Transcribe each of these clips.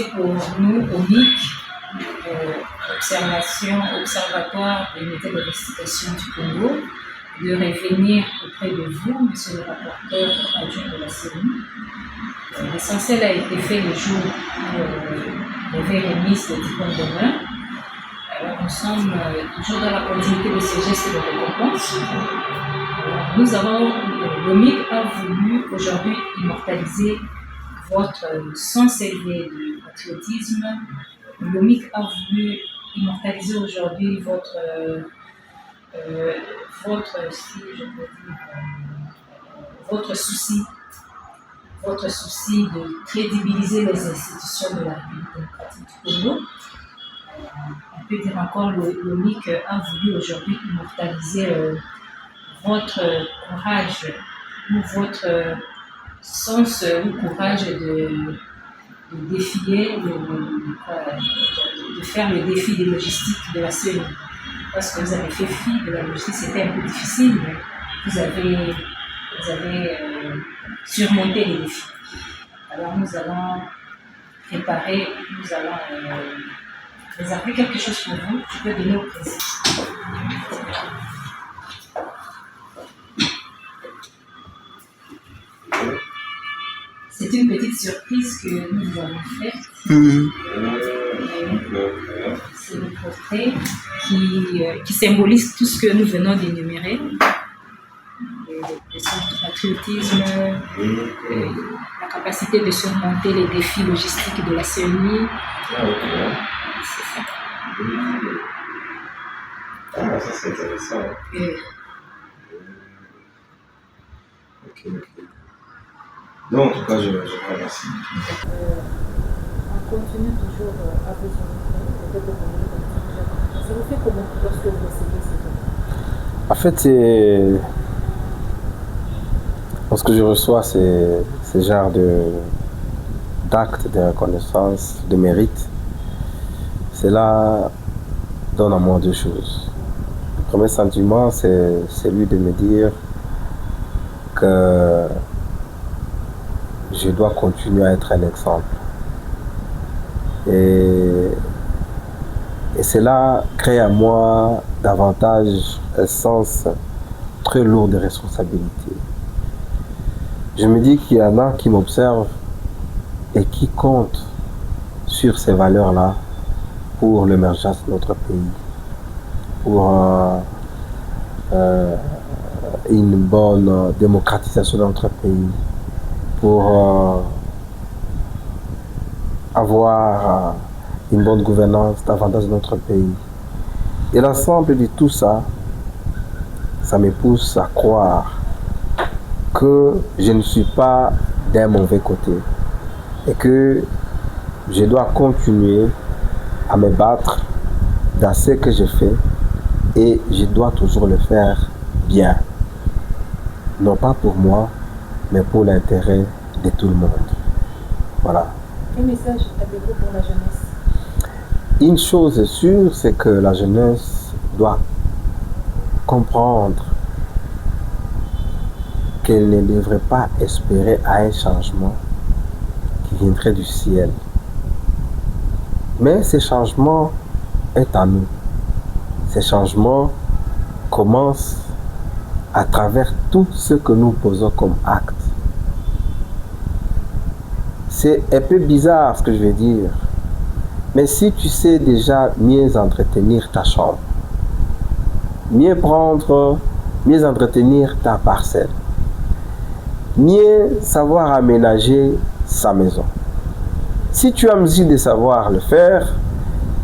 dit pour nous, au MIC, Observatoire des méthodes d'investigation du Congo, de revenir auprès de vous, monsieur le rapporteur adjoint de la CENI. L'essentiel a été fait le jour où il y avait remise de diplôme d'honneur. Nous sommes toujours dans la continuité de ce geste de récompense. Nous avons, le MIC a voulu aujourd'hui immortaliser votre sens élevé du patriotisme. Le MIC a voulu immortaliser aujourd'hui votre souci de crédibiliser les institutions de la République démocratique du Congo. On peut dire encore, le MIC a voulu aujourd'hui immortaliser votre courage ou votre sens ou courage de défier, de faire le défi des logistiques de la CENI. Parce que vous avez fait fi de la logistique, c'était un peu difficile, mais vous avez surmonté les défis. Alors nous allons préparer, nous allons réserver quelque chose pour vous. Je peux donner au président. C'est une petite surprise que nous avons faite. C'est le portrait qui symbolise tout ce que nous venons d'énumérer. Le sens du patriotisme, la capacité de surmonter les défis logistiques de la CENI. C'est ça. Ah, ça c'est intéressant. Ok. Non, en tout cas, je vous remercie. On continue toujours à besoin de ça vous fait comment lorsque vous recevez ces gens? En fait, lorsque je reçois ces genres d'actes de reconnaissance, de mérite, cela donne à moi deux choses. Le premier sentiment, c'est celui de me dire que je dois continuer à être un exemple. Et cela crée à moi davantage un sens très lourd de responsabilité. Je me dis qu'il y en a qui m'observent et qui comptent sur ces valeurs-là pour l'émergence de notre pays, pour une bonne démocratisation de notre pays, pour avoir une bonne gouvernance davantage de notre pays. Et l'ensemble de tout ça, ça me pousse à croire que je ne suis pas d'un mauvais côté et que je dois continuer à me battre dans ce que je fais et je dois toujours le faire bien. Non pas pour moi, mais pour l'intérêt de tout le monde. Voilà. Quel message avez-vous pour la jeunesse? Une chose est sûre, c'est que la jeunesse doit comprendre qu'elle ne devrait pas espérer à un changement qui viendrait du ciel. Mais ce changement est à nous. Ce changement commence à travers tout ce que nous posons comme acte. C'est un peu bizarre ce que je vais dire, mais si tu sais déjà mieux entretenir ta chambre, mieux entretenir ta parcelle, mieux savoir aménager sa maison, si tu as mesure de savoir le faire,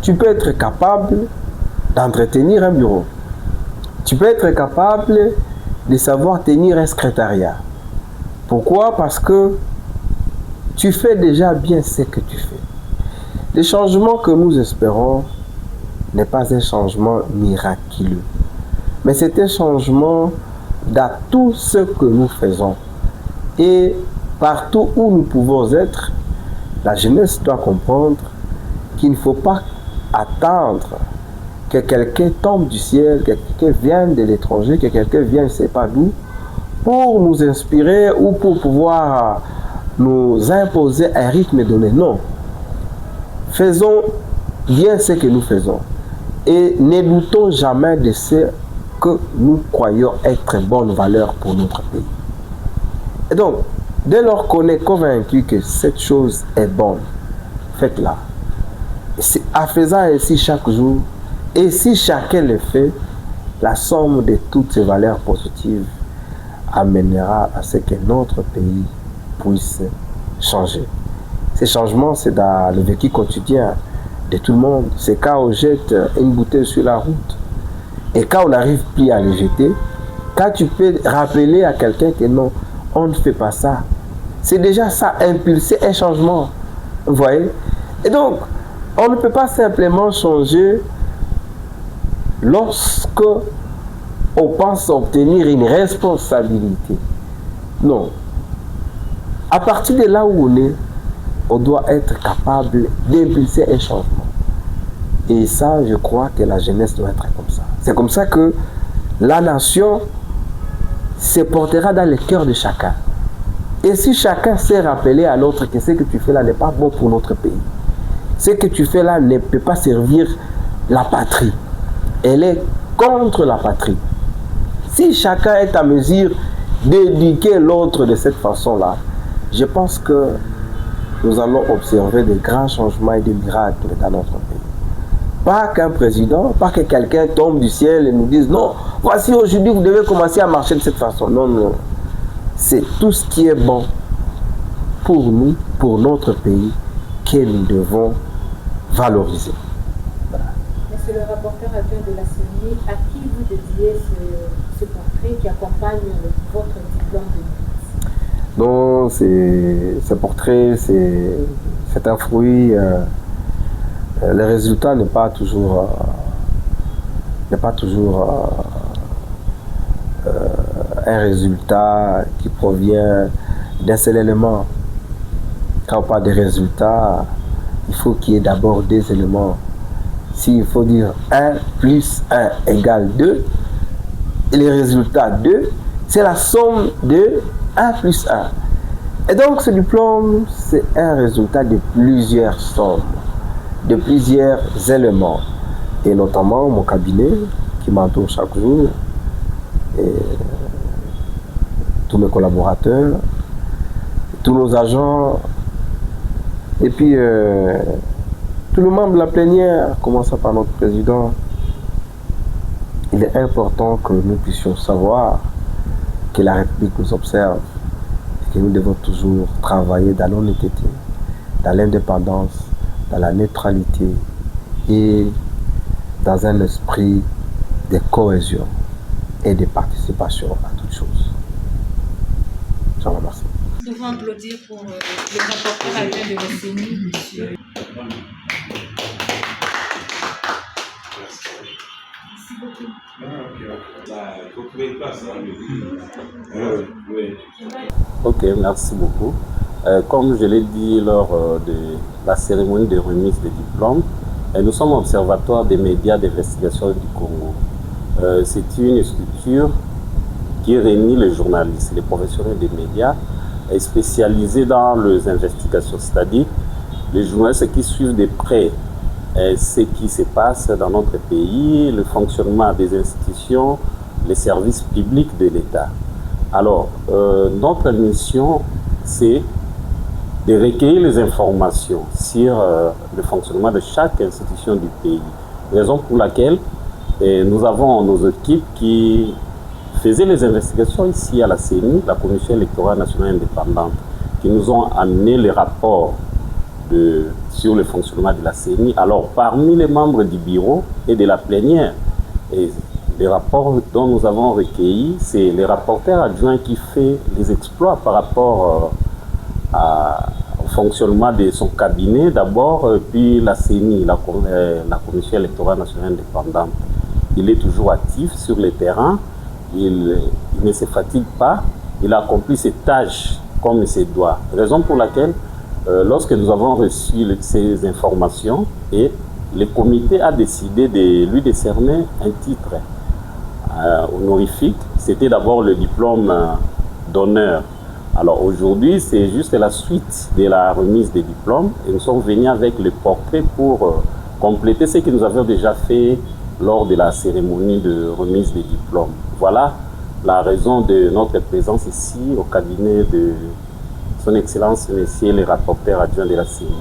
tu peux être capable d'entretenir un bureau. Tu peux être capable de savoir tenir un secrétariat. Pourquoi? Parce que tu fais déjà bien ce que tu fais. Le changement que nous espérons n'est pas un changement miraculeux, mais c'est un changement dans tout ce que nous faisons. Et partout où nous pouvons être, la jeunesse doit comprendre qu'il ne faut pas attendre que quelqu'un tombe du ciel, que quelqu'un vienne de l'étranger, que quelqu'un vienne, je ne sais pas d'où, pour nous inspirer ou pour pouvoir nous imposer un rythme donné. Non. faisons bien ce que nous faisons et ne doutons jamais de ce que nous croyons être bonne valeur pour notre pays. Et donc, dès lors qu'on est convaincu que cette chose est bonne, faites-la. En faisant ainsi chaque jour, et si chacun le fait, la somme de toutes ces valeurs positives amènera à ce que notre pays puisse changer. Ces changements, c'est dans le vécu quotidien de tout le monde. C'est quand on jette une bouteille sur la route et quand on n'arrive plus à les jeter, quand tu peux rappeler à quelqu'un que non, on ne fait pas ça. C'est déjà ça, impulser un changement. Vous voyez? Et donc, on ne peut pas simplement changer lorsque on pense obtenir une responsabilité. Non. À partir de là où on est, on doit être capable d'impulser un changement. Et ça, je crois que la jeunesse doit être comme ça. C'est comme ça que la nation se portera dans le cœur de chacun. Et si chacun sait rappeler à l'autre que ce que tu fais là n'est pas bon pour notre pays, ce que tu fais là ne peut pas servir la patrie, elle est contre la patrie. Si chacun est à mesure d'éduquer l'autre de cette façon-là, je pense que nous allons observer des grands changements et des miracles dans notre pays. Pas qu'un président, pas que quelqu'un tombe du ciel et nous dise non, voici aujourd'hui vous devez commencer à marcher de cette façon. Non, non. C'est tout ce qui est bon pour nous, pour notre pays, que nous devons valoriser. Voilà. Monsieur le rapporteur adjoint de la CENI, à qui vous dédiez ce portrait qui accompagne votre diplôme de ministre? Non, ce portrait, c'est un fruit. Le résultat n'est pas toujours un résultat qui provient d'un seul élément. Quand on parle de résultats, il faut qu'il y ait d'abord des éléments. S'il faut dire 1 plus 1 égale 2, et le résultat 2, c'est la somme de 1 plus 1. Et donc ce diplôme, c'est un résultat de plusieurs sommes, de plusieurs éléments. Et notamment mon cabinet qui m'entoure chaque jour, et tous mes collaborateurs, tous nos agents, et puis tous les membres de la plénière, commençant par notre président. Il est important que nous puissions savoir que la République nous observe et que nous devons toujours travailler dans l'honnêteté, dans l'indépendance, dans la neutralité et dans un esprit de cohésion et de participation à toutes choses. Je vous remercie. Souvent applaudir pour le rapporteur adjoint de la CENI, monsieur. Merci beaucoup. Ok, merci beaucoup. Comme je l'ai dit lors de la cérémonie de remise des diplômes, nous sommes observatoire des médias d'investigation du Congo. C'est une structure qui réunit les journalistes, les professionnels des médias, et spécialisés dans les investigations, c'est-à-dire les journalistes qui suivent de près ce qui se passe dans notre pays, le fonctionnement des institutions, les services publics de l'État. Alors, notre mission, c'est de recueillir les informations sur le fonctionnement de chaque institution du pays. Raison pour laquelle nous avons nos équipes qui faisaient les investigations ici à la CENI, la Commission électorale nationale indépendante, qui nous ont amené les rapports sur le fonctionnement de la CENI. Alors, parmi les membres du bureau et de la plénière, et les rapports dont nous avons recueillis, c'est les rapporteurs adjoints qui fait les exploits par rapport au fonctionnement de son cabinet d'abord, puis la CENI, la Commission électorale nationale indépendante. Il est toujours actif sur le terrain, il ne se fatigue pas, il accomplit ses tâches comme il se doit. Raison pour laquelle, lorsque nous avons reçu ces informations, et le comité a décidé de lui décerner un titre honorifique. C'était d'abord le diplôme d'honneur Alors aujourd'hui, c'est juste la suite de la remise des diplômes et nous sommes venus avec le portrait pour compléter ce que nous avions déjà fait lors de la cérémonie de remise des diplômes. Voilà la raison de notre présence ici au cabinet de Son Excellence, Monsieur le rapporteur adjoint de la CENI.